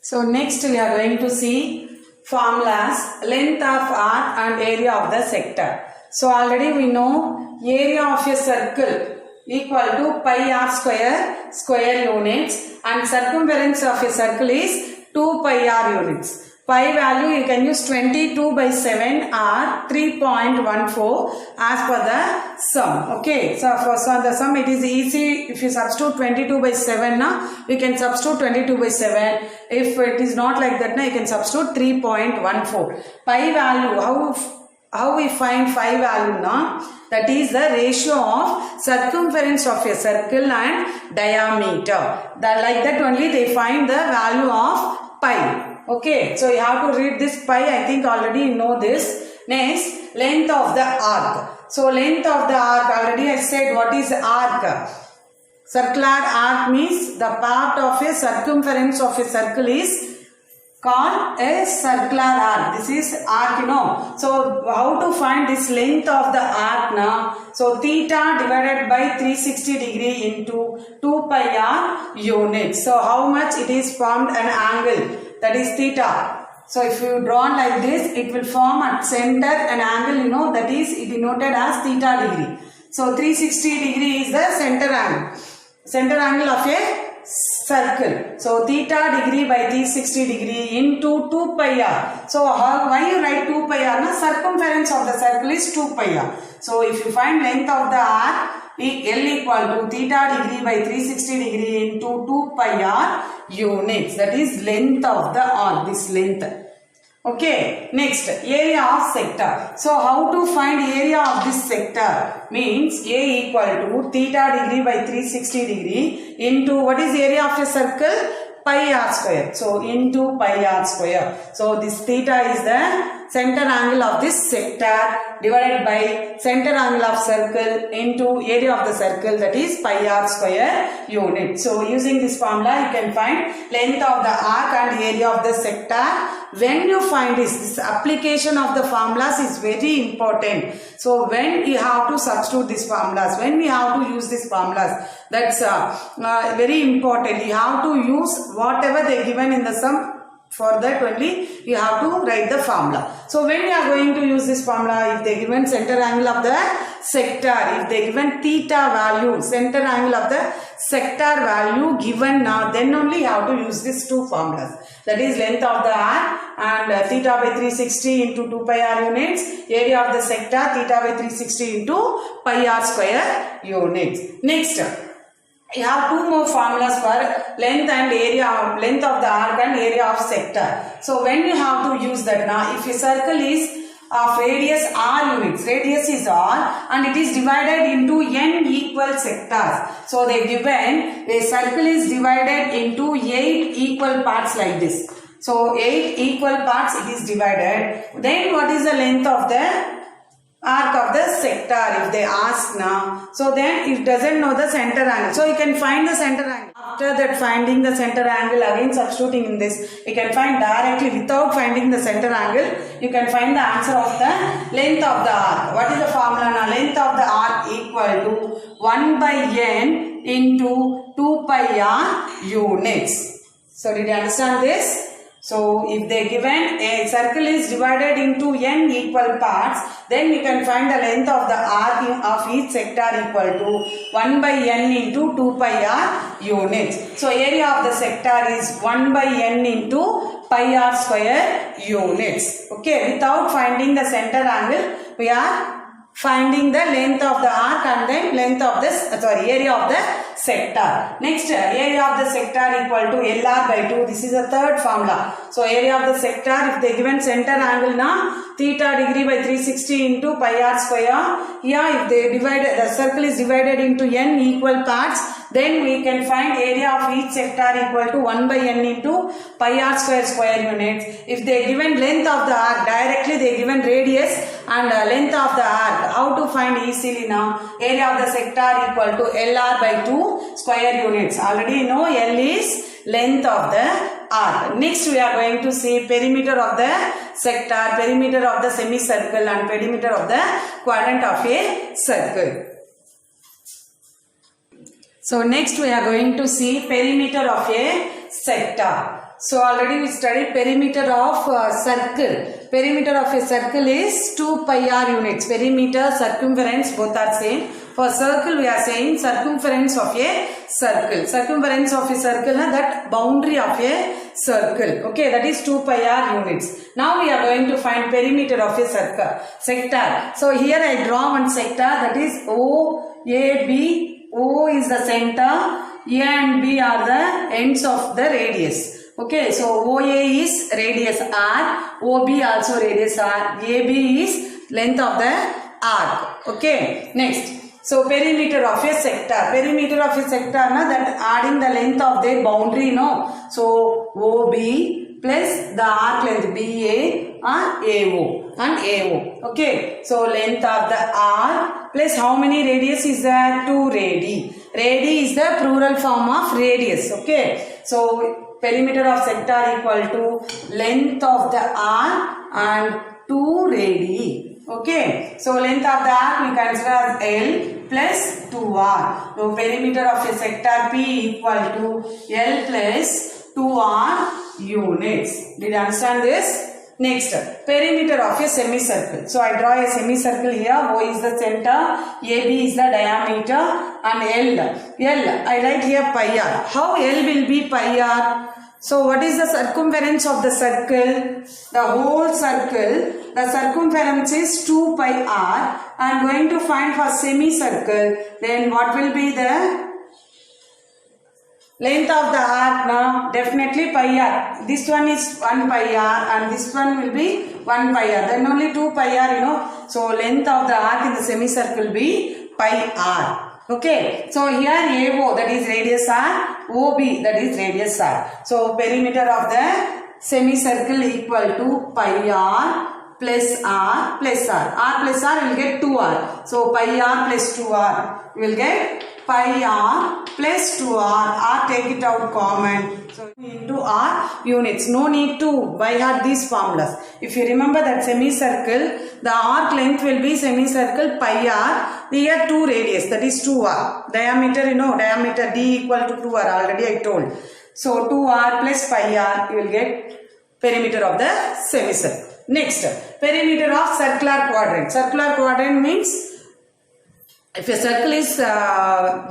So next we are going to see formulas, length of arc and area of the sector. So already we know area of a circle equal to pi r square units, and circumference of a circle is 2 pi r units. Pi value you can use 22/7 or 3.14 as per the sum. Okay, so for the sum it is easy. If you substitute 22/7 now, you can substitute 22/7. If it is not like that now, you can substitute 3.14. Pi value, how we find pi value now? That is the ratio of circumference of a circle and diameter. Like that only they find the value of pi. Okay, so you have to read this pi. I think already you know this. Next, length of the arc. So length of the arc, already I said what is arc. Circular arc means the part of a circumference of a circle is called a circular arc. This is arc, you know. So how to find this length of the arc now? So theta divided by 360 degree into 2 pi r units. So how much it is formed an angle? That is theta. So if you draw like this, it will form at center an angle, you know, that is denoted as theta degree. So 360 degree is the center angle of a circle. So theta degree by 360 degree into 2 pi r. So why you write 2 pi r? Na? Circumference of the circle is 2 pi r. So if you find length of the arc, L equal to theta degree by 360 degree into 2 pi r units. That is length of the arc, this length. Okay, next, area of sector. So how to find area of this sector? Means A equal to theta degree by 360 degree into what is area of a circle? Pi r square. So into pi r square. So this theta is the center angle of this sector divided by center angle of circle into area of the circle, that is pi r square unit. So using this formula you can find length of the arc and area of the sector. When you find this application of the formulas is very important. So when you have to substitute these formulas, when we have to use these formulas, that's very important. You have to use whatever they given in the sum. For that only you have to write the formula. So when you are going to use this formula, if they given center angle of the sector, if they given theta value, center angle of the sector value given now, then only you have to use these two formulas. That is length of the arc and theta by 360 into 2 pi r units, area of the sector theta by 360 into pi r square units. Next, you have two more formulas for length and area, length of the arc and area of sector. So when you have to use that now, if a circle is of radius r units, radius is r and it is divided into n equal sectors. So they given a circle is divided into 8 equal parts like this. So 8 equal parts it is divided. Then what is the length of the arc of the sector if they ask now? So then it doesn't know the center angle. So you can find the center angle. After that finding the center angle, again substituting in this, you can find directly without finding the center angle, you can find the answer of the length of the arc. What is the formula now? Length of the arc equal to 1 by n into 2 pi r units. So did you understand this? So if they given a circle is divided into n equal parts, then you can find the length of the arc of each sector equal to 1 by n into 2 pi r units. So area of the sector is 1 by n into pi r square units. Okay, without finding the center angle, we are finding the length of the arc and then length of this, area of the sector. Next, area of the sector equal to LR by 2. This is the third formula. So area of the sector, if they given center angle now, theta degree by 360 into pi r square. Here if they divided, the circle is divided into n equal parts, then we can find area of each sector equal to 1 by n into pi r square units. If they given length of the arc, directly they given radius and length of the arc. How to find easily now? Area of the sector equal to LR by 2 square units. Already you know L is length of the arc. Next we are going to see perimeter of the sector, perimeter of the semicircle and perimeter of the quadrant of a circle. So next we are going to see perimeter of a sector. So already we studied perimeter of circle. Perimeter of a circle is 2 pi r units. Perimeter, circumference both are same. For circle we are saying circumference of a circle. Circumference of a circle is that boundary of a circle. Okay, that is 2 pi r units. Now we are going to find perimeter of a circle. Sector. So here I draw one sector, that is OAB. O is the center, A and B are the ends of the radius. Okay, so OA is radius R, OB also radius R, AB is length of the arc. Okay, next. So perimeter of a sector. Perimeter of a sector, na, that adding the length of their boundary, no. So OB plus the arc length BA and AO and AO. Okay, so length of the arc plus how many radius is there? 2 radii. Radii is the plural form of radius. Okay, so perimeter of sector equal to length of the arc and 2 radii. Okay, so length of the arc we consider as L plus 2R. So perimeter of a sector P equal to L plus 2R units. Did you understand this? Next, perimeter of a semicircle. So I draw a semicircle here. O is the center, AB is the diameter, and L I write here pi r. How L will be pi r? So what is the circumference of the circle? The whole circle, the circumference is 2 pi r. I am going to find for semicircle. Then what will be the length of the arc? Now definitely pi r. This one is 1 pi r and this one will be 1 pi r. Then only 2 pi r, you know. So length of the arc in the semicircle will be pi r. Okay, so here AO, that is radius r, OB, that is radius r. So perimeter of the semicircle equal to pi r plus r plus r. R plus r will get 2r. So pi r plus 2r will get pi r plus 2r. R take it out common. So into r units. No need to by heart these formulas. If you remember that semicircle, the arc length will be semicircle pi r. Here 2 radius, that is 2r. Diameter, you know, diameter D equal to 2r. Already I told. So 2r plus pi r, you will get perimeter of the semicircle. Next, perimeter of circular quadrant. Circular quadrant means if a circle is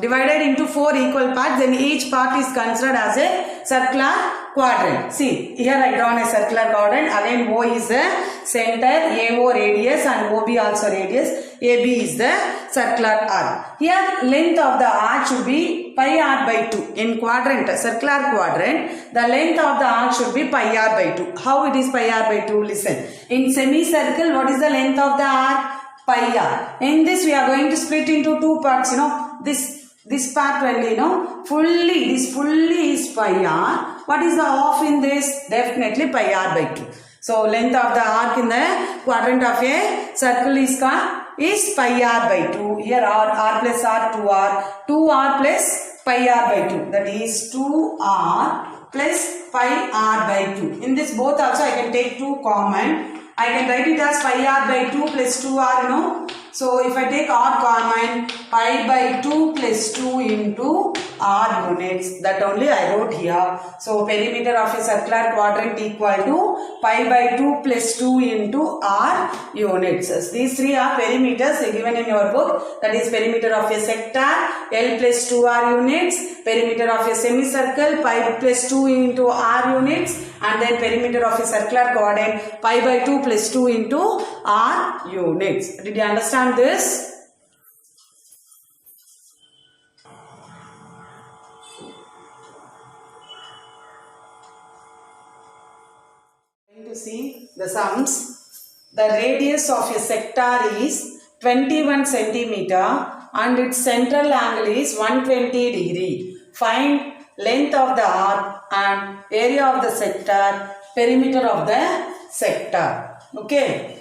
divided into 4 equal parts, then each part is considered as a circular quadrant. See, here I drawn a circular quadrant. Again, O is the center, AO radius and OB also radius. AB is the circular arc. Here, length of the arc should be pi r by 2. In quadrant, circular quadrant, the length of the arc should be pi r by 2. How it is pi r by 2? Listen. In semicircle, what is the length of the arc? Pi r. In this we are going to split into 2 parts, you know. This part only, you know, this fully is pi r. What is the half in this? Definitely pi r by 2. So length of the arc in the quadrant of a circle is pi r by 2. Here r plus r 2r. 2r plus pi r by 2. That is 2r plus pi r by 2. In this both also I can take 2 common. I can write it as pi r by 2 plus 2r, you know. So if I take r common, pi by 2 plus 2 into r units. That only I wrote here. So perimeter of a circular quadrant equal to pi by 2 plus 2 into r units. These three are perimeters given in your book. That is perimeter of a sector, L plus 2r units. Perimeter of a semicircle, pi plus 2 into r units. And then perimeter of a circular quadrant, pi by 2 plus 2 into r units. Did you understand this? Going to see the sums. The radius of a sector is 21 centimeter and its central angle is 120 degree. Find length of the arc and area of the sector, perimeter of the sector. Okay.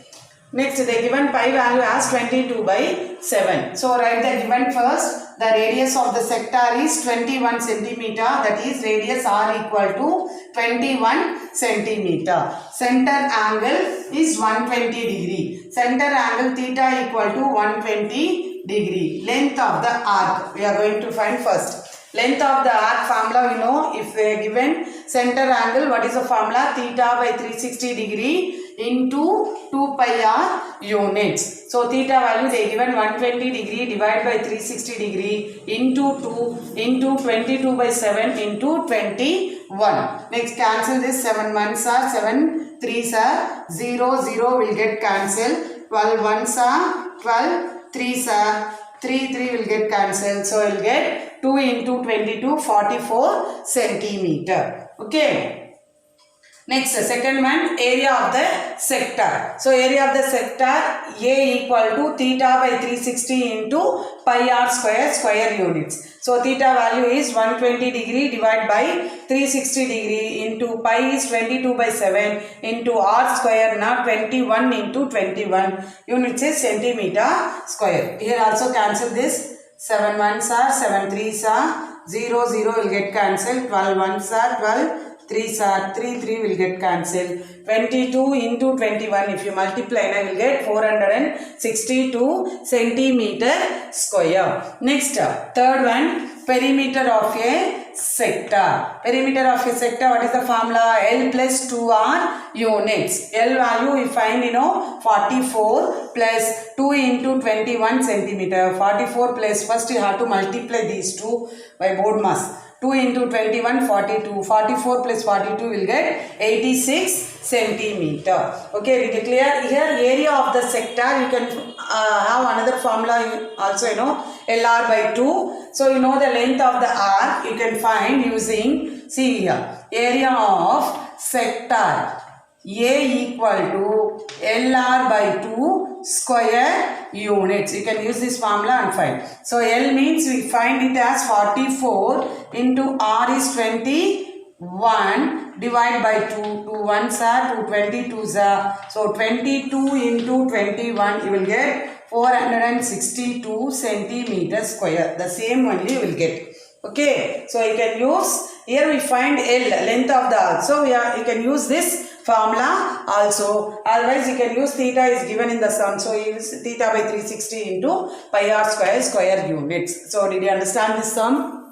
Next, they given pi value as 22 by 7. So write the given first. The radius of the sector is 21 centimeter. That is radius r equal to 21 centimeter. Center angle is 120 degree. Center angle theta equal to 120 degree. Length of the arc we are going to find first. Length of the arc formula we know, if we are given center angle, what is the formula? Theta by 360 degree into 2 pi r units. So theta value they given 120 degree divided by 360 degree into 2 into 22 by 7 into 21. Next cancel this, 7 ones are 7 3s are 0 0 will get cancelled, 12 ones are 12, 3s are 3 will get cancelled. So we'll get 2 into 22 44 centimeter. Okay. Next, second one, area of the sector. So area of the sector A equal to theta by 360 into pi r square units. So theta value is 120 degree divided by 360 degree into pi is 22 by 7 into r square, now 21 into 21 units is centimeter square. Here also cancel this, 7 ones are 7 3s are 0 0 will get cancelled, 12 ones are 12, 3s are 3 will get cancelled, 22 into 21 if you multiply I will get 462 centimeter square. Next, third one, perimeter of a sector. Perimeter of a sector, what is the formula? L plus 2r units. L value we find 44 plus 2 into 21 centimeter. 44 plus, first you have to multiply these two by board mass. 2 into 21 42, 44 plus 42 will get 86 centimeter. Okay, did you clear? Here area of the sector you can have another formula also, LR by 2. So you know the length of the arc you can find using, see here, area of sector A equal to LR by 2 square units. You can use this formula and find. So L means we find it as 44 into R is 21 divided by 2. 2 ones are 2 22s are. So 22 into 21 you will get 462 centimeter square. The same only you will get. Okay. So you can use, here we find L, length of the arc. So you can use this formula also. Otherwise you can use theta is given in the sum. So you use theta by 360 into pi r square units. So did you understand this sum?